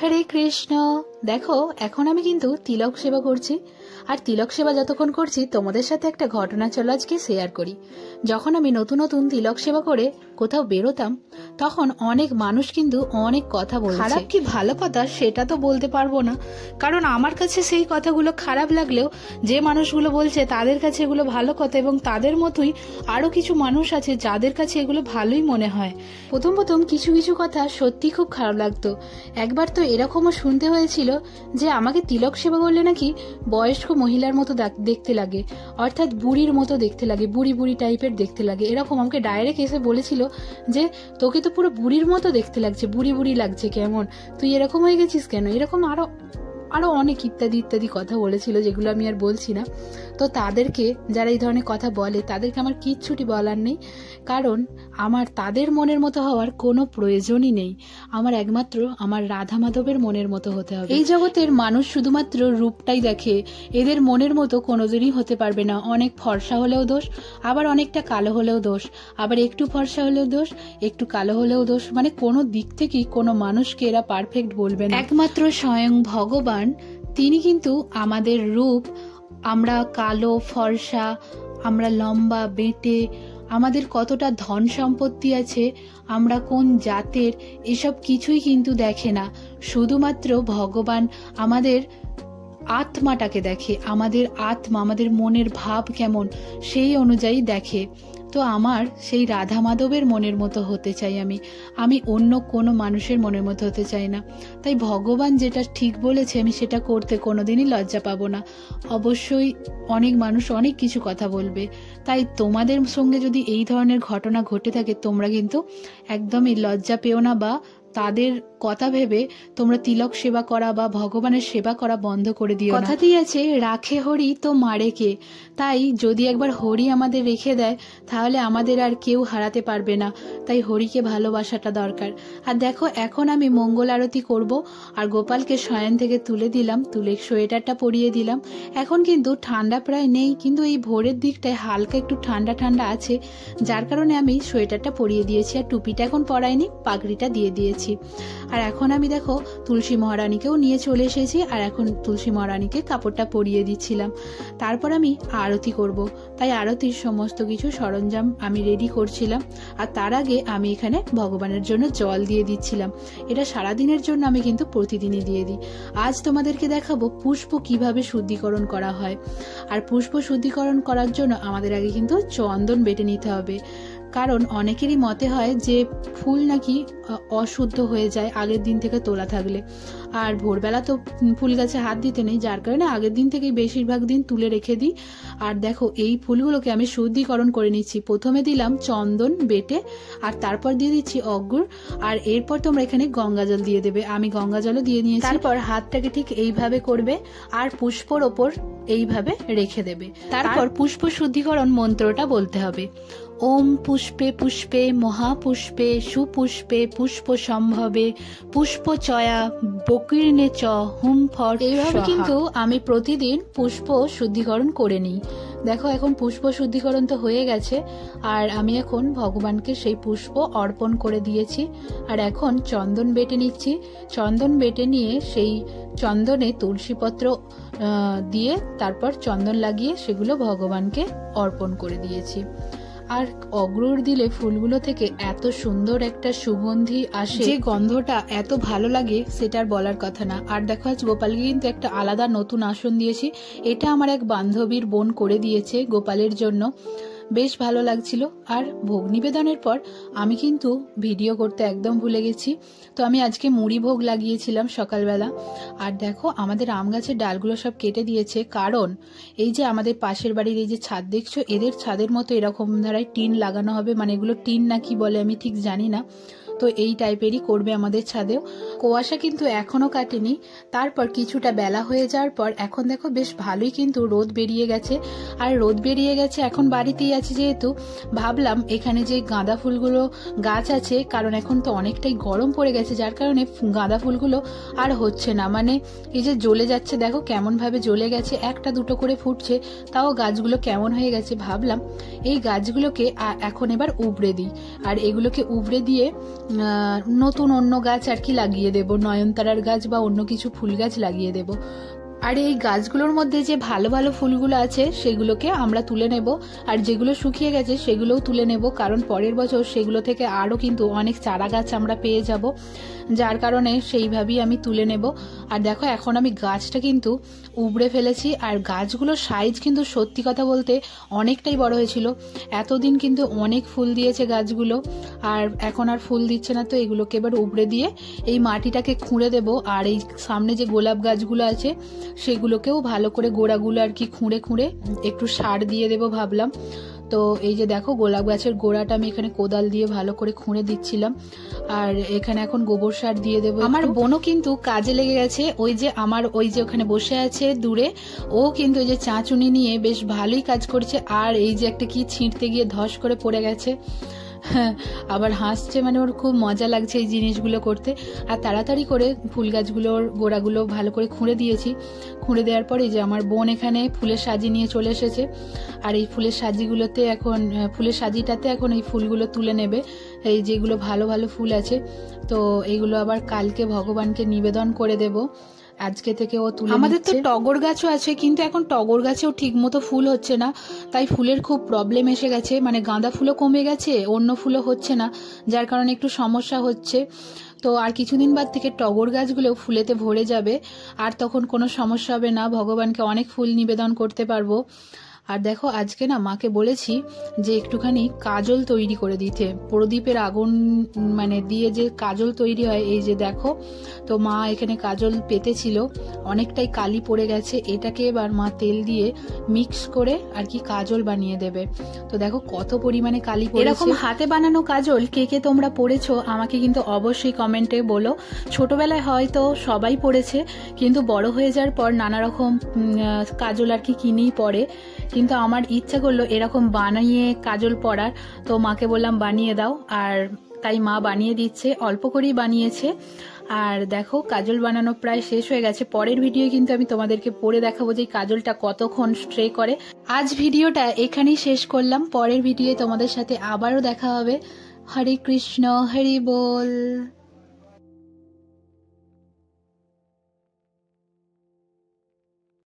হরে কৃষ্ণ। দেখো এখন আমি কিন্তু তিলক সেবা করছি, আর তিলক সেবা যতক্ষণ করছি তোমাদের সাথে একটা ঘটনা চলো আজকে শেয়ার করি। যখন আমি নতুন নতুন তিলক সেবা করে কোথাও বেরোতাম তখন অনেক মানুষ কিন্তু অনেক কথা বলছে। খারাপ কি ভালো কথা সেটা তো বলতে পারবো না, কারণ আমার কাছে সেই কথাগুলো খারাপ লাগলেও যে মানুষগুলো বলছে তাদের কাছে এগুলো ভালো কথা, এবং তাদের মতোই আরো কিছু মানুষ আছে যাদের কাছে এগুলো ভালোই মনে হয়। প্রথম প্রথম কিছু কিছু কথা সত্যি খুব খারাপ লাগতো। একবার তো এরকমও শুনতে হয়েছিল যে আমাকে তিলক সেবা করলে নাকি বয়স্ক মহিলার মতো দেখতে লাগে, অর্থাৎ বুড়ির মতো দেখতে লাগে, বুড়ি বুড়ি টাইপের দেখতে লাগে। এরকম আমাকে ডাইরেক্ট এসে বলেছিল যে তোকে তো পুরো বুড়ির মতো দেখতে লাগছে, বুড়ি বুড়ি লাগছে, কেমন তুই এরকম হয়ে গেছিস কেন, এরকম আরো অনেক ইত্যাদি ইত্যাদি কথা বলেছিল, যেগুলো আমি আর বলছি না। তো তাদেরকে, যারা এই ধরনের কথা বলে তাদেরকে আমার কিচ্ছুটি বলার নেই, কারণ আমার তাদের মনের মতো হওয়ার কোনো প্রয়োজনই নেই। আমার একমাত্র আমার রাধা মাধবের মনের মতো হতে হবে। এই জগতের মানুষ শুধুমাত্র রূপটাই দেখে, এদের মনের মতো কোনোদিনই হতে পারবে না। অনেক ফর্সা হলেও দোষ, আবার অনেকটা কালো হলেও দোষ, আবার একটু ফর্সা হলেও দোষ, একটু কালো হলেও দোষ। মানে কোনো দিক থেকেই কোনো মানুষকে এরা পারফেক্ট বলবে না। একমাত্র স্বয়ং ভগবান, তিনি কিন্তু আমাদের রূপ, আমরা কালো ফর্সা, আমরা লম্বা বেঁটে, আমাদের কতটা ধন সম্পত্তি আছে, আমরা কোন জাতের, এসব কিছুই কিন্তু দেখে না। শুধুমাত্র ভগবান আমাদের আত্মাটাকে দেখে, আমাদের আত্মা, আমাদের মনের ভাব কেমন সেই অনুযায়ী দেখে। তো আমার সেই রাধা মাধবের মনের মতো হতে চাই আমি অন্য কোনো মানুষের মনের মতো হতে চাই না। তাই ভগবান যেটা ঠিক বলেছে আমি সেটা করতে কোনোদিনই লজ্জা পাবো না। অবশ্যই অনেক মানুষ অনেক কিছু কথা বলবে, তাই তোমাদের সঙ্গে যদি এই ধরনের ঘটনা ঘটে থাকে তোমরা কিন্তু একদমই লজ্জা পেও না, বা তাদের কথা ভেবে তোমরা তিলক সেবা করা বা ভগবানের সেবা করা বন্ধ করে দিও না। কথাতেই আছে রাখে হরি তো মারে কে। তাই যদি একবার হরি আমাদের রেখে দেয় তাহলে আমাদের আর কেউ হারাতে পারবে না। তাই হরিকে ভালোবাসাটা দরকার। আর দেখো এখন আমি মঙ্গল আরতি করব, আর গোপালকে শয়ন থেকে তুলে দিলাম, তুলে সোয়েটারটা পরিয়ে দিলাম। এখন কিন্তু ঠান্ডা প্রায় নেই, কিন্তু এই ভোরের দিকটায় হালকা একটু ঠান্ডা ঠান্ডা আছে, যার কারণে আমি সোয়েটারটা পরিয়ে দিয়েছি, আর টুপিটা এখন পরাইনি, পাগড়িটা দিয়ে দিয়েছি। আর এখন আমি দেখো তুলসী মহারানীকেও নিয়ে চলে এসেছি, আর এখন তুলসী মহারানীকে কাপড়টা পরিয়ে দিচ্ছিলাম। তারপর আমি আরতি করব, তাই আরতির সমস্ত কিছু সরঞ্জাম আমি রেডি করছিলাম। আর তার আগে আমি এখানে ভগবানের জন্য জল দিয়ে দিচ্ছিলাম। এটা সারাদিনের জন্য আমি কিন্তু প্রতিদিনই দিয়ে দিই। আজ তোমাদেরকে দেখাবো পুষ্প কিভাবে শুদ্ধিকরণ করা হয়। আর পুষ্প শুদ্ধিকরণ করার জন্য আমাদের আগে কিন্তু চন্দন বেটে নিতে হবে, কারণ অনেকেরই মতে হয় যে ফুল নাকি অশুদ্ধ হয়ে যায় আগের দিন থেকে তোলা থাকলে, আর ভোরবেলা তো ফুল গাছে হাত দিতে নেই, যার কারণে আগের দিন থেকে বেশিরভাগ দিন তুলে রেখে দিই। আর দেখো এই ফুলগুলোকে আমি শুদ্ধিকরণ করে নিচ্ছি। প্রথমে দিলাম চন্দন বেটে, আর তারপর দিয়ে দিচ্ছি অগুর, আর এরপর তোমরা এখানে গঙ্গা জল দিয়ে দেবে। আমি গঙ্গা জলও দিয়ে নিয়েছি। তারপর হাতটাকে ঠিক এইভাবে করবে আর পুষ্পর ওপর এইভাবে রেখে দেবে। তারপর পুষ্প শুদ্ধিকরণ মন্ত্রটা বলতে হবে। ওম পুষ্পে পুষ্পে মহাপুষ্পে সুপুষ্পে পুষ্প সম্ভবে পুষ্পচয়া বকীর্ণে চ হুম ফর। এইভাবে কিন্তু আমি প্রতিদিন পুষ্প শুদ্ধিকরণ করে নিই। দেখো এখন পুষ্প শুদ্ধিকরণ তো হয়ে গেছে, আর আমি এখন ভগবানকে সেই পুষ্প অর্পণ করে দিয়েছি। আর এখন চন্দন বেটে নিচ্ছি। চন্দন বেটে নিয়ে সেই চন্দনে তুলসীপত্র দিয়ে তারপর চন্দন লাগিয়ে সেগুলো ভগবানকে অর্পণ করে দিয়েছি। আর অগ্রুর দিলে ফুলগুলো থেকে এত সুন্দর একটা সুগন্ধি আসে, যে গন্ধটা এত ভালো লাগে সেটার বলার কথা না। আর দেখো আজ গোপালকে কিন্তু একটা আলাদা নতুন আসন দিয়েছি। এটা আমার এক বান্ধবীর বোন করে দিয়েছে গোপালের জন্য, বেশ ভালো লাগছিল। আর ভোগ নিবেদনের পর আমি কিন্তু ভিডিও করতে একদম ভুলে গেছি, তো আমি আজকে মুড়ি ভোগ লাগিয়েছিলাম সকালবেলা। আর দেখো আমাদের আম গাছের ডালগুলো সব কেটে দিয়েছে, কারণ এই যে আমাদের পাশের বাড়ির এই যে ছাদ দেখছো, এদের ছাদের মতো এরকম ধারায় টিন লাগানো হবে, মানে এগুলো টিন না কি বলে আমি ঠিক জানি না, তো এই টাইপেরই করবে আমাদের ছাদেও। কুয়াশা কিন্তু এখনো কাটেনি। তারপর কিছুটা বেলা হয়ে যাওয়ার পর এখন দেখো বেশ ভালোই কিন্তু রোদ বেরিয়ে গেছে। আর রোদ বেরিয়ে গেছে, এখন বাড়িতেই আছি যেহেতু, ভাবলাম এখানে যে গাঁদা ফুলগুলো গাছ আছে, কারণ এখন তো অনেকটাই গরম পড়ে গেছে, যার কারণে গাঁদা ফুলগুলো আর হচ্ছে না, মানে এই যে জ্বলে যাচ্ছে, দেখো কেমন ভাবে জ্বলে গেছে, একটা দুটো করে ফুটছে, তাও গাছগুলো কেমন হয়ে গেছে। ভাবলাম এই গাছগুলোকে এখন এবার উবড়ে দিই, আর এগুলোকে উবড়ে দিয়ে নতুন অন্য গাছ আর কি লাগিয়ে দেব, নয়নতারার গাছ বা অন্য কিছু ফুল গাছ লাগিয়ে দেব। আর এই গাছগুলোর মধ্যে যে ভালো ভালো ফুলগুলো আছে সেগুলোকে আমরা তুলে নেব, আর যেগুলো শুকিয়ে গেছে সেগুলোও তুলে নেব, কারণ পরের বছর সেগুলো থেকে আরও কিন্তু অনেক চারা গাছ আমরা পেয়ে যাব, যার কারণে সেইভাবেই আমি তুলে নেব। আর দেখো এখন আমি গাছটা কিন্তু উবড়ে ফেলেছি, আর গাছগুলোর সাইজ কিন্তু সত্যি কথা বলতে অনেকটাই বড় হয়েছিল। এতদিন কিন্তু অনেক ফুল দিয়েছে গাছগুলো, আর এখন আর ফুল দিচ্ছে না, তো এগুলোকে এবার উবড়ে দিয়ে এই মাটিটাকে খুঁড়ে দেব। আর এই সামনে যে গোলাপ গাছগুলো আছে সেগুলোকেও ভালো করে গোড়াগুলো আর কি খুঁড়ে খুঁড়ে একটু সার দিয়ে দেব ভাবলাম। তো এই যে দেখো গোলাপ গাছের গোড়াটা আমি এখানে কোদাল দিয়ে ভালো করে খুঁড়ে দিচ্ছিলাম, আর এখানে এখন গোবর সার দিয়ে দেবো। আমার বোনও কিন্তু কাজে লেগে গেছে, ওই যে আমার ওই যে ওখানে বসে আছে দূরে, ও কিন্তু ওই যে চাঁচুনি নিয়ে বেশ ভালোই কাজ করছে। আর এই যে একটা কি ছিঁড়তে গিয়ে ধস করে পড়ে গেছে, আবার হাসছে, মানে ওর খুব মজা লাগছে এই জিনিসগুলো করতে। আর তাড়াতাড়ি করে ফুল গাছগুলোর গোড়াগুলো ভালো করে খুঁড়ে দিয়েছি। খুঁড়ে দেওয়ার পরে যে আমার বোন এখানে ফুলের সাজি নিয়ে চলে এসেছে, আর এই ফুলের সাজিগুলোতে এখন ফুলের সাজিটাতে এখন এই ফুলগুলো তুলে নেবে, এই যেগুলো ভালো ভালো ফুল আছে। তো এইগুলো আবার কালকে ভগবানকে নিবেদন করে দেব, আজকে থেকে ও তুলে। আমাদের তো টগর গাছও আছে, কিন্তু এখন টগর গাছেও ঠিক মতো ফুল হচ্ছে না, তাই ফুলের খুব প্রবলেম এসে গেছে, মানে গাঁদা ফুলও কমে গেছে, অন্য ফুলও হচ্ছে না, যার কারণে একটু সমস্যা হচ্ছে। তো আর কিছুদিন বাদ থেকে টগর গাছগুলোও ফুলেতে ভরে যাবে, আর তখন কোনো সমস্যা হবে না, ভগবানকে অনেক ফুল নিবেদন করতে পারবো। আর দেখো আজকে না মাকে বলেছি যে একটুখানি কাজল তৈরি করে দিতে, প্রদীপের আগুন মানে দিয়ে যে কাজল তৈরি হয়, এই যে দেখো। তো মা এখানে কাজল পেতেছিল, অনেকটাই কালি পড়ে গেছে, এটাকে এবার মা তেল দিয়ে মিক্স করে আর কি কাজল বানিয়ে দেবে। তো দেখো কত পরিমাণে কালি পড়েছে। এরকম হাতে বানানো কাজল কে কে তোমরা পড়েছো আমাকে কিন্তু অবশ্যই কমেন্টে বলো। ছোটবেলায় হয়তো সবাই পড়েছে, কিন্তু বড় হয়ে যাওয়ার পর নানা রকম কাজল আর কি কিনেই পড়ে, কিন্তু আমার ইচ্ছা করলো এরকম বানিয়ে কাজল পরার। তো মাকে বললাম বানিয়ে দাও, আর তাই মা বানিয়ে দিচ্ছে, অল্প করেই বানিয়েছে। আর দেখো কাজল বানানো প্রায় শেষ হয়ে গেছে। পরের ভিডিও কিন্তু আমি তোমাদেরকে পরে দেখাবো যে কাজলটা কতক্ষণ স্ট্রে করে। আজ ভিডিওটা এখানেই শেষ করলাম, পরের ভিডিওতে তোমাদের সাথে আবারও দেখা হবে। হরে কৃষ্ণ, হরি বল।